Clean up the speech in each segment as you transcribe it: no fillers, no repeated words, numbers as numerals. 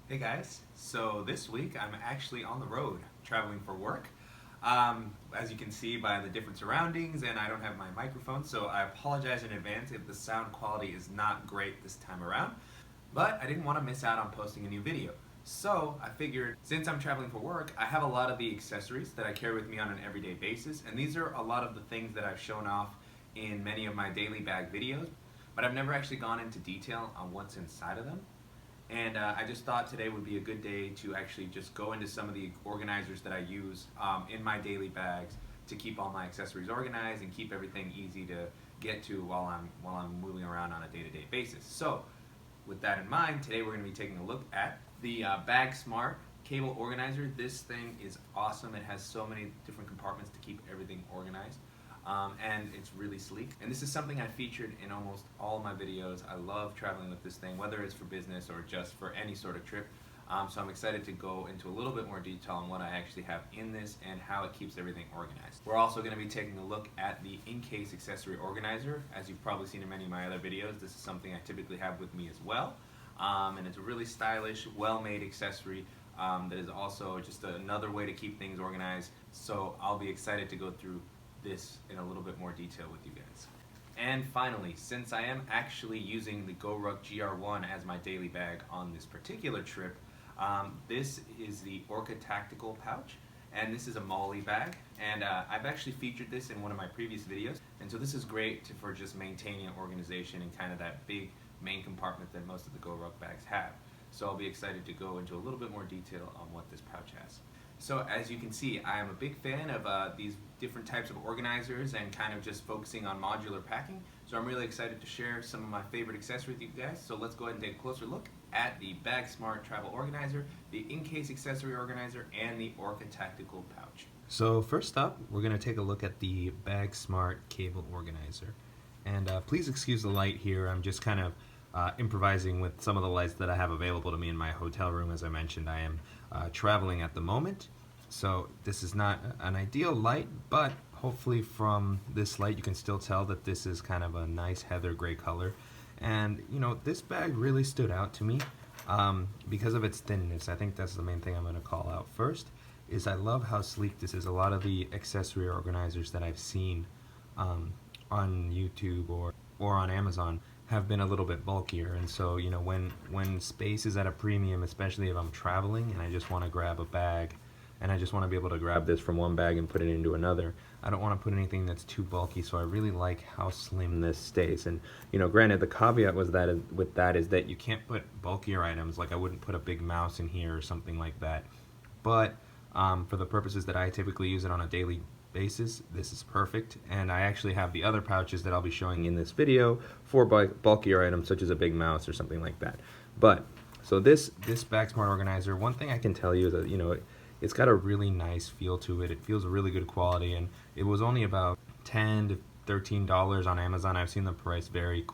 Hey guys, so this week I'm actually on the road traveling for work. As you can see by the different surroundings, and I don't have my microphone, so I apologize in advance if the sound quality is not great this time around. But I didn't want to miss out on posting a new video. So I figured since I'm traveling for work, I have a lot of the accessories that I carry with me on an everyday basis, and these are a lot of the things that I've shown off in many of my daily bag videos, but I've never actually gone into detail on what's inside of them. And I just thought today would be a good day to actually just go into some of the organizers that I use in my daily bags to keep all my accessories organized and keep everything easy to get to while I'm moving around on a day-to-day basis. So with that in mind, today we're going to be taking a look at the Bagsmart cable organizer. This thing is awesome. It has so many different compartments to keep everything organized. And it's really sleek. And this is something I featured in almost all of my videos. I love traveling with this thing, whether it's for business or just for any sort of trip. So I'm excited to go into a little bit more detail on what I actually have in this and how it keeps everything organized. We're also going to be taking a look at the Incase Accessory organizer. As you've probably seen in many of my other videos, this is something I typically have with me as well. And it's a really stylish, well-made accessory that is also just another way to keep things organized. So I'll be excited to go through this in a little bit more detail with you guys. And finally, since I am actually using the GoRuck GR1 as my daily bag on this particular trip, this is the Orca Tactical pouch, and this is a MOLLE bag, and I've actually featured this in one of my previous videos, and so this is great for just maintaining an organization and kind of that big main compartment that most of the GoRuck bags have. So I'll be excited to go into a little bit more detail on what this pouch has. So as you can see, I am a big fan of these different types of organizers and kind of just focusing on modular packing. So I'm really excited to share some of my favorite accessories with you guys. So let's go ahead and take a closer look at the Bagsmart Travel Organizer, the Incase Accessory Organizer, and the Orca Tactical Pouch. So first up, we're going to take a look at the Bagsmart Cable Organizer. And please excuse the light here. I'm just kind of improvising with some of the lights that I have available to me in my hotel room. As I mentioned, I am traveling at the moment, so this is not an ideal light, but hopefully from this light you can still tell that this is kind of a nice heather gray color. And you know, this bag really stood out to me because of its thinness. I think that's the main thing I'm going to call out first, is I love how sleek this is. A lot of the accessory organizers that I've seen on YouTube or on Amazon have been a little bit bulkier, and so you know, when space is at a premium, especially if I'm traveling and I just want to grab a bag and I just want to be able to grab this from one bag and put it into another, I don't want to put anything that's too bulky. So I really like how slim this stays. And you know, granted, the caveat with that is that you can't put bulkier items. Like I wouldn't put a big mouse in here or something like that, but for the purposes that I typically use it on a daily basis, this is perfect. And I actually have the other pouches that I'll be showing in this video for bulkier items such as a big mouse or something like that. But so this Bagsmart organizer, one thing I can tell you is that, you know, it's got a really nice feel to it. It feels a really good quality, and it was only about $10 to $13 on Amazon. I've seen the price vary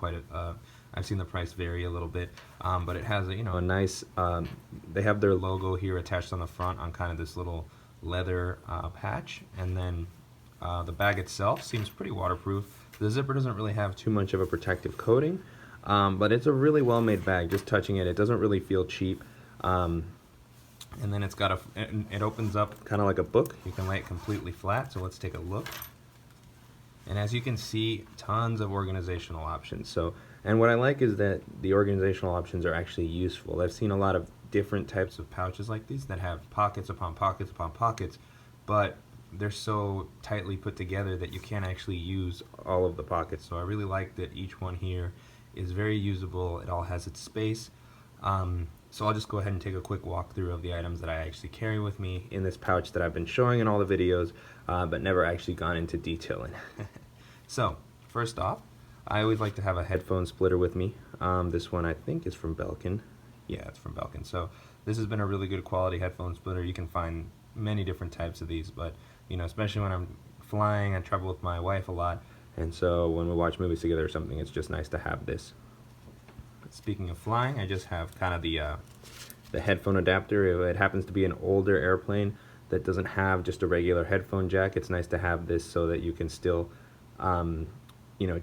a little bit, but it has a, you know, a nice they have their logo here attached on the front on kind of this little leather patch, and then the bag itself seems pretty waterproof. The zipper doesn't really have too much of a protective coating, but it's a really well made bag. Just touching it, it doesn't really feel cheap. And then it's got it opens up kind of like a book. You can lay it completely flat, so let's take a look. And as you can see, tons of organizational options. So, and what I like is that the organizational options are actually useful. I've seen a lot of different types of pouches like these that have pockets upon pockets upon pockets, but they're so tightly put together that you can't actually use all of the pockets. So I really like that each one here is very usable. It all has its space. So I'll just go ahead and take a quick walkthrough of the items that I actually carry with me in this pouch that I've been showing in all the videos, but never actually gone into detail in. So first off, I always like to have a headphone splitter with me. This one I think is from Belkin. Yeah, it's from Belkin. So this has been a really good quality headphone splitter. You can find many different types of these, but you know, especially when I'm flying, I travel with my wife a lot, and so when we watch movies together or something, it's just nice to have this. Speaking of flying, I just have kind of the headphone adapter. If it happens to be an older airplane that doesn't have just a regular headphone jack, it's nice to have this so that you can still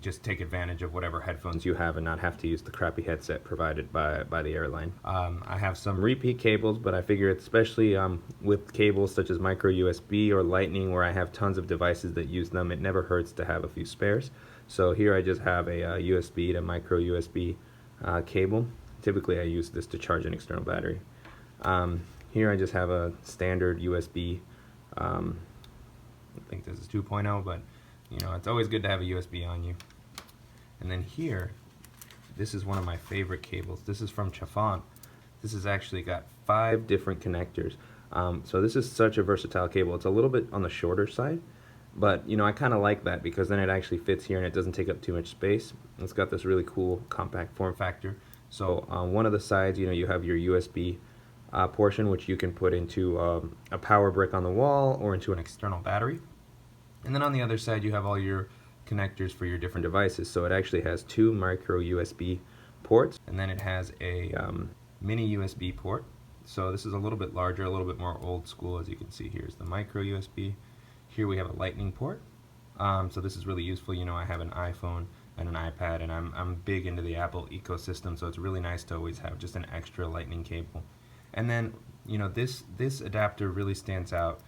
just take advantage of whatever headphones you have and not have to use the crappy headset provided by the airline. I have some repeat cables, but I figure especially with cables such as micro USB or Lightning, where I have tons of devices that use them, it never hurts to have a few spares. So here I just have a USB to micro USB cable. Typically I use this to charge an external battery. Here I just have a standard USB, I think this is 2.0, but it's always good to have a USB on you. And then here, this is one of my favorite cables. This is from Chafon. This has actually got 5 different connectors. So this is such a versatile cable. It's a little bit on the shorter side, but I kind of like that because then it actually fits here and it doesn't take up too much space. It's got this really cool compact form factor. So on one of the sides, you have your USB portion, which you can put into a power brick on the wall or into an external battery. And then on the other side, you have all your connectors for your different devices. So it actually has 2 micro USB ports, and then it has a mini USB port. So this is a little bit larger, a little bit more old school. As you can see, here's the micro USB. Here we have a Lightning port. So this is really useful. I have an iPhone and an iPad, and I'm big into the Apple ecosystem, so it's really nice to always have just an extra Lightning cable. And then this adapter really stands out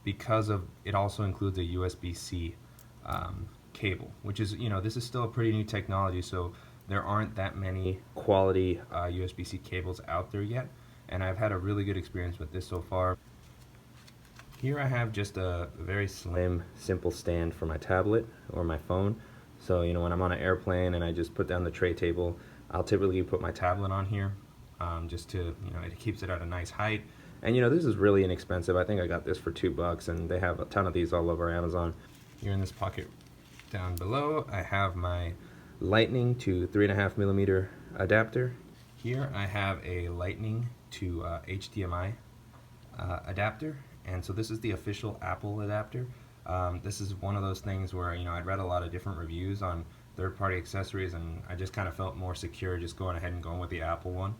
because of it also includes a USB-C cable, which is this is still a pretty new technology, so there aren't that many quality USB-C cables out there yet, and I've had a really good experience with this so far. Here I have just a very slim, simple stand for my tablet or my phone. So when I'm on an airplane and I just put down the tray table, I'll typically put my tablet on here, just to it keeps it at a nice height. And this is really inexpensive. I think I got this for $2, and they have a ton of these all over Amazon. Here in this pocket down below, I have my Lightning to 3.5mm adapter. Here I have a Lightning to HDMI adapter, and so this is the official Apple adapter. This is one of those things where I'd read a lot of different reviews on third-party accessories, and I just kind of felt more secure just going ahead and going with the Apple one.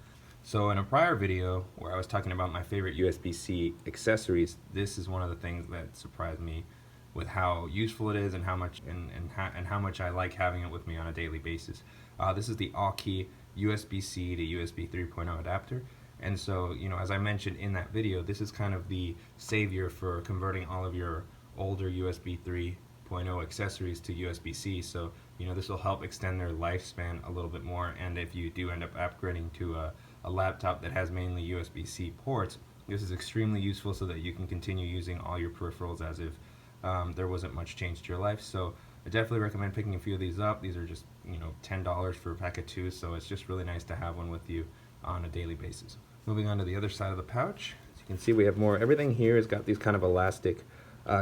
So in a prior video where I was talking about my favorite USB-C accessories, this is one of the things that surprised me with how useful it is and how much how much I like having it with me on a daily basis. This is the Incase USB-C to USB 3.0 adapter, and so as I mentioned in that video, this is kind of the savior for converting all of your older USB 3.0 accessories to USB-C. So this will help extend their lifespan a little bit more, and if you do end up upgrading to a laptop that has mainly USB-C ports, this is extremely useful so that you can continue using all your peripherals as if there wasn't much change to your life. So I definitely recommend picking a few of these up. These are just $10 for a pack of 2, so it's just really nice to have one with you on a daily basis. Moving on to the other side of the pouch, as you can see, we have more. Everything here has got these kind of elastic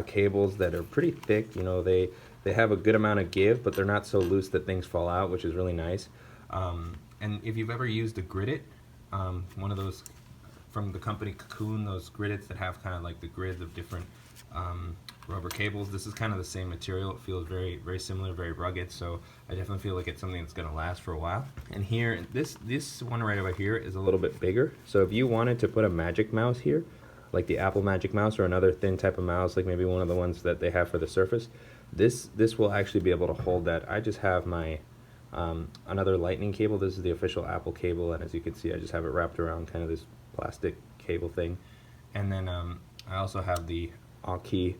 cables that are pretty thick. They have a good amount of give, but they're not so loose that things fall out, which is really nice. And if you've ever used a Gridit, one of those from the company Cocoon, those Gridits that have kind of like the grids of different rubber cables, this is kind of the same material. It feels very, very similar, very rugged, so I definitely feel like it's something that's going to last for a while. And here, this one right over here is a little bit bigger, so if you wanted to put a Magic Mouse here, like the Apple Magic Mouse or another thin type of mouse, like maybe one of the ones that they have for the Surface, this will actually be able to hold that. I just have my another Lightning cable. This is the official Apple cable, and as you can see, I just have it wrapped around kind of this plastic cable thing. And then I also have the Incase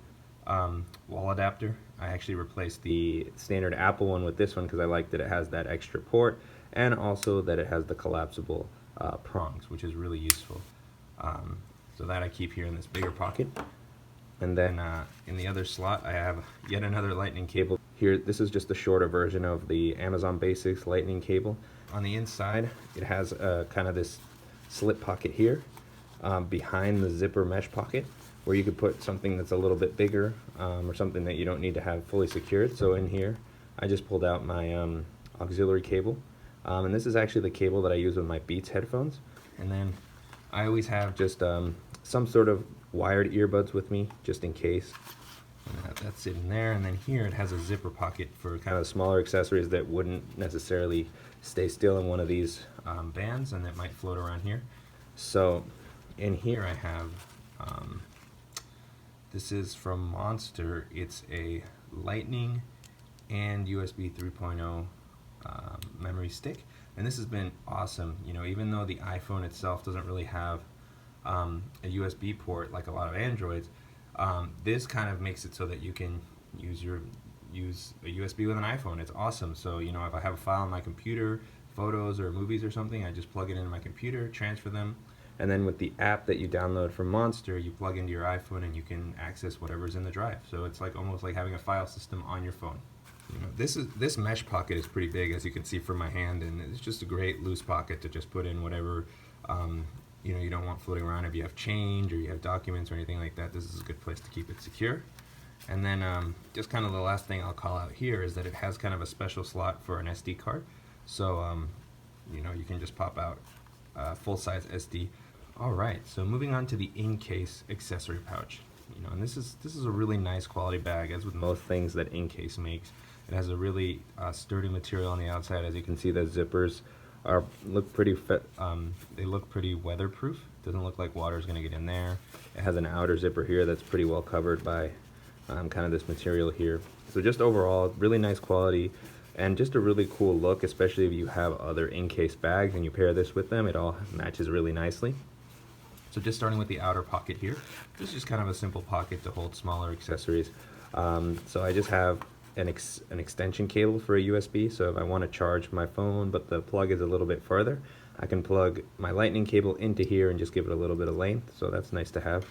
wall adapter. I actually replaced the standard Apple one with this one because I like that it has that extra port, and also that it has the collapsible prongs, which is really useful. So that I keep here in this bigger pocket. And then in the other slot, I have yet another Lightning cable. Here, this is just the shorter version of the Amazon Basics Lightning cable. On the inside, it has kind of this slip pocket here behind the zipper mesh pocket, where you could put something that's a little bit bigger or something that you don't need to have fully secured. So in here, I just pulled out my auxiliary cable. And this is actually the cable that I use with my Beats headphones. And then I always have just some sort of wired earbuds with me, just in case. And that's in there. And then here it has a zipper pocket for kind of smaller accessories that wouldn't necessarily stay still in one of these bands and that might float around here. So in here I have, this is from Monster. It's a Lightning and USB 3.0 memory stick. And this has been awesome. You know, even though the iPhone itself doesn't really have a USB port like a lot of Androids, this kind of makes it so that you can use a USB with an iPhone. It's awesome. So, you know, if I have a file on my computer, photos or movies or something, I just plug it into my computer, transfer them, and then with the app that you download from Monster, you plug into your iPhone and you can access whatever's in the drive. So it's like almost like having a file system on your phone. You know, this mesh pocket is pretty big, as you can see from my hand, and it's just a great loose pocket to just put in whatever you know, you don't want floating around. If you have change or you have documents or anything like that, this is a good place to keep it secure. And then just kind of the last thing I'll call out here is that it has kind of a special slot for an SD card. So you know, you can just pop out full-size SD. Alright, so moving on to the Incase accessory pouch. You know, and this is a really nice quality bag, as with most things that Incase makes. It has a really sturdy material on the outside. As you can see, the zippers look pretty weatherproof. Doesn't look like water is going to get in there. It has an outer zipper here that's pretty well covered by kind of this material here. So just overall, really nice quality and just a really cool look, especially if you have other Incase bags and you pair this with them. It all matches really nicely. So just starting with the outer pocket here, this is just kind of a simple pocket to hold smaller accessories. So I just have an extension cable for a USB, so if I want to charge my phone but the plug is a little bit farther, I can plug my lightning cable into here and just give it a little bit of length, so that's nice to have.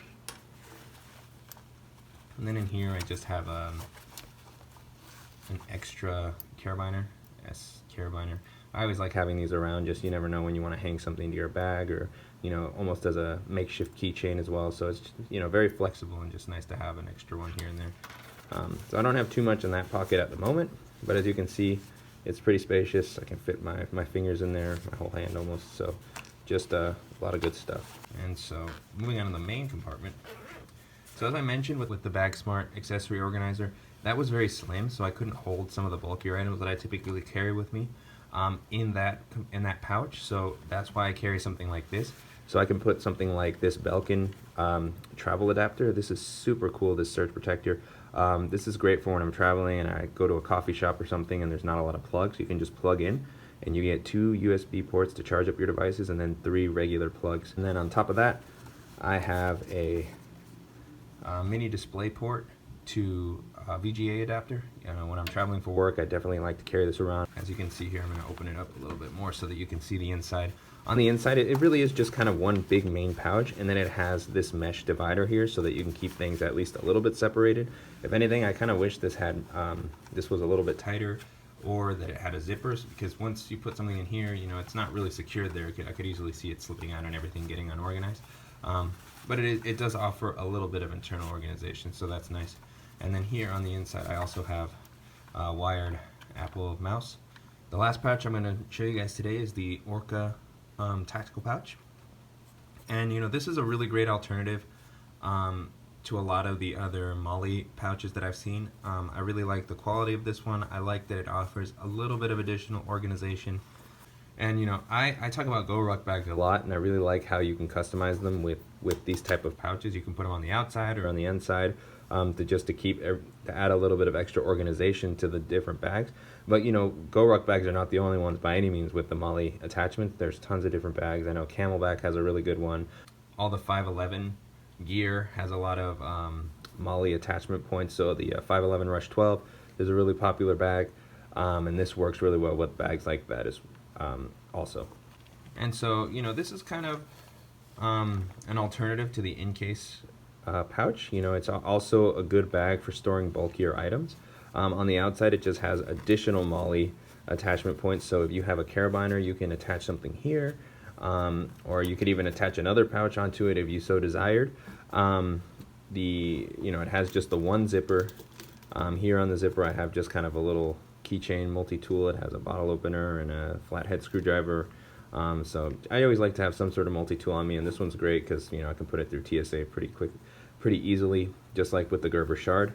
And then in here I just have an extra carabiner, carabiner. I always like having these around, just you never know when you want to hang something to your bag, or you know, almost as a makeshift keychain as well. So it's, you know, very flexible and just nice to have an extra one here and there. So I don't have too much in that pocket at the moment, but as you can see, it's pretty spacious. I can fit my fingers in there, my whole hand almost. So just a lot of good stuff. And so moving on to the main compartment. So as I mentioned with the Bagsmart accessory organizer, that was very slim, so I couldn't hold some of the bulkier items that I typically carry with me in that pouch. So that's why I carry something like this. So I can put something like this Belkin travel adapter. This is super cool, this surge protector. This is great for when I'm traveling and I go to a coffee shop or something and there's not a lot of plugs. You can just plug in and you get 2 USB ports to charge up your devices and then 3 regular plugs. And then on top of that, I have a mini display port to VGA adapter. When I'm traveling for work, I definitely like to carry this around. As you can see here, I'm going to open it up a little bit more so that you can see the inside. On the inside, it really is just kind of one big main pouch, and then it has this mesh divider here so that you can keep things at least a little bit separated. If anything, I kind of wish this had this was a little bit tighter, or that it had a zipper, because once you put something in here, you know, it's not really secured there. I could easily see it slipping out and everything getting unorganized. But it does offer a little bit of internal organization, so that's nice. And then here on the inside, I also have a wired Apple mouse. The last pouch I'm going to show you guys today is the Orca tactical pouch. And you know, this is a really great alternative to a lot of the other MOLLE pouches that I've seen. I really like the quality of this one. I like that it offers a little bit of additional organization. And you know, I talk about GoRuck bags a lot, and I really like how you can customize them with these type of pouches. You can put them on the outside or on the inside to add a little bit of extra organization to the different bags. But you know, GoRuck bags are not the only ones by any means with the MOLLE attachment. There's tons of different bags. I know Camelback has a really good one. All the 511 gear has a lot of MOLLE attachment points. So the 511 Rush 12 is a really popular bag, and this works really well with bags like that also. And so, you know, this is kind of an alternative to the Incase pouch. You know, it's also a good bag for storing bulkier items. On the outside, it just has additional MOLLE attachment points. So if you have a carabiner, you can attach something here, or you could even attach another pouch onto it if you so desired. It has just the one zipper. Here on the zipper, I have just kind of a little keychain multi-tool. It has a bottle opener and a flathead screwdriver. So I always like to have some sort of multi-tool on me, and this one's great because, you know, I can put it through TSA pretty easily, just like with the Gerber Shard.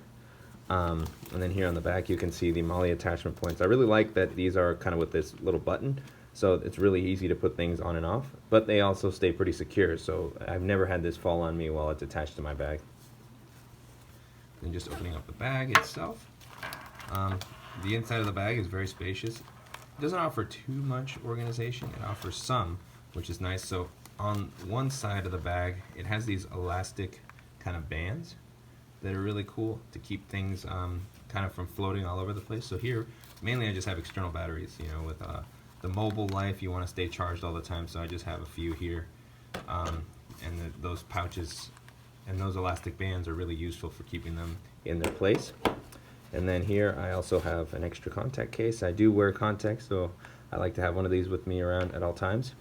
And then here on the back, you can see the MOLLE attachment points. I really like that these are kind of with this little button, so it's really easy to put things on and off, but they also stay pretty secure, so I've never had this fall on me while it's attached to my bag. And just opening up the bag itself, The inside of the bag is very spacious. It doesn't offer too much organization. It offers some, which is nice. So on one side of the bag, it has these elastic kind of bands that are really cool to keep things kind of from floating all over the place. So here, mainly I just have external batteries. You know, with the mobile life, you want to stay charged all the time, so I just have a few here. And those pouches and those elastic bands are really useful for keeping them in their place. And then here I also have an extra contact case. I do wear contacts, so I like to have one of these with me around at all times.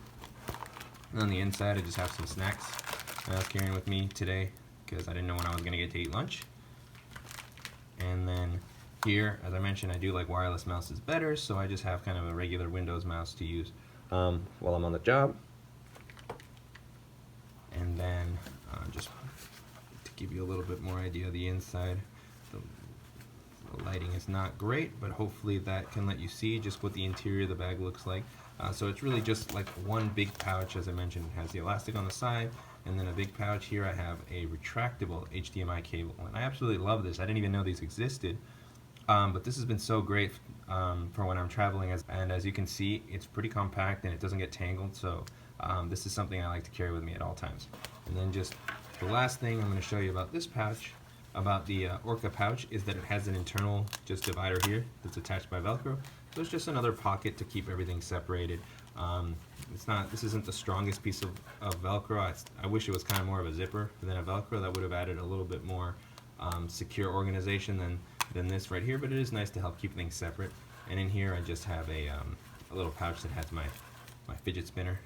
And on the inside I just have some snacks I was carrying with me today because I didn't know when I was going to get to eat lunch. And then here, as I mentioned, I do like wireless mouses better, so I just have kind of a regular Windows mouse to use while I'm on the job. And then just to give you a little bit more idea of the inside, the lighting is not great, but hopefully that can let you see just what the interior of the bag looks like. So it's really just like one big pouch. As I mentioned, it has the elastic on the side, and then a big pouch. Here I have a retractable HDMI cable, and I absolutely love this. I didn't even know these existed, but this has been so great for when I'm traveling. And as you can see, it's pretty compact and it doesn't get tangled, so this is something I like to carry with me at all times. And then just the last thing I'm going to show you about this pouch, about the Orca pouch, is that it has an internal just divider here that's attached by Velcro. So it's just another pocket to keep everything separated. This isn't the strongest piece of Velcro. I wish it was kind of more of a zipper than a Velcro. That would have added a little bit more secure organization than this right here, but it is nice to help keep things separate. And in here I just have a little pouch that has my fidget spinner.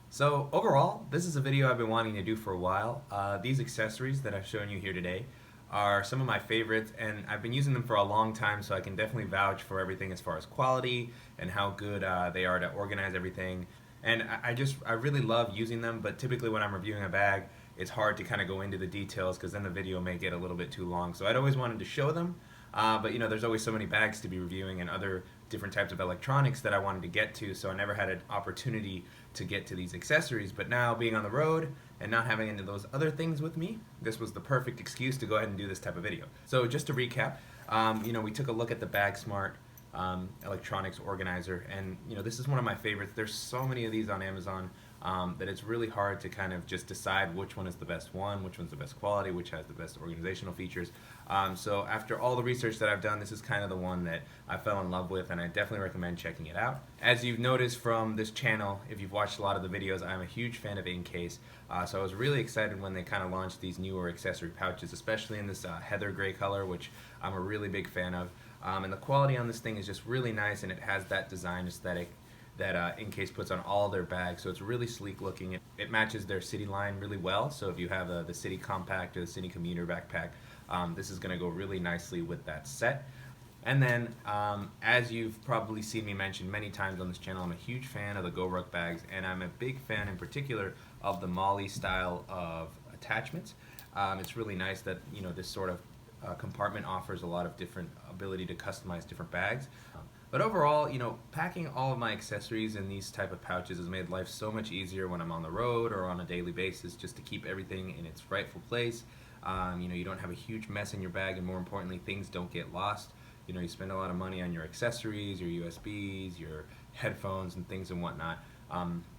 So overall, this is a video I've been wanting to do for a while. These accessories that I've shown you here today are some of my favorites, and I've been using them for a long time, so I can definitely vouch for everything as far as quality and how good they are to organize everything. And I really love using them, but typically when I'm reviewing a bag, it's hard to kind of go into the details because then the video may get a little bit too long. So I'd always wanted to show them, but you know, there's always so many bags to be reviewing and other different types of electronics that I wanted to get to, so I never had an opportunity to get to these accessories. But now, being on the road and not having any of those other things with me, this was the perfect excuse to go ahead and do this type of video. So just to recap, you know, we took a look at the Bagsmart electronics organizer, and you know, this is one of my favorites. There's so many of these on Amazon that it's really hard to kind of just decide which one is the best one, which one's the best quality, which has the best organizational features. So after all the research that I've done, this is kind of the one that I fell in love with, and I definitely recommend checking it out. As you've noticed from this channel, if you've watched a lot of the videos, I'm a huge fan of Incase. So I was really excited when they kind of launched these newer accessory pouches, especially in this heather gray color, which I'm a really big fan of. And the quality on this thing is just really nice, and it has that design aesthetic that Incase puts on all their bags, so it's really sleek looking. It matches their city line really well, so if you have the city compact or the city commuter backpack, this is going to go really nicely with that set. And then, as you've probably seen me mention many times on this channel, I'm a huge fan of the GoRuck bags, and I'm a big fan in particular of the Molly style of attachments. It's really nice that, you know, this sort of compartment offers a lot of different ability to customize different bags. But overall, you know, packing all of my accessories in these type of pouches has made life so much easier when I'm on the road or on a daily basis, just to keep everything in its rightful place. You know, you don't have a huge mess in your bag, and more importantly, things don't get lost. You know, you spend a lot of money on your accessories, your USBs, your headphones and things and whatnot.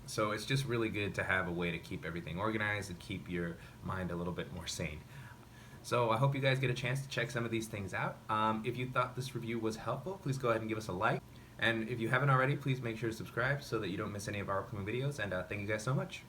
So it's just really good to have a way to keep everything organized and keep your mind a little bit more sane. So I hope you guys get a chance to check some of these things out. If you thought this review was helpful, please go ahead and give us a like. And if you haven't already, please make sure to subscribe so that you don't miss any of our upcoming videos. And thank you guys so much.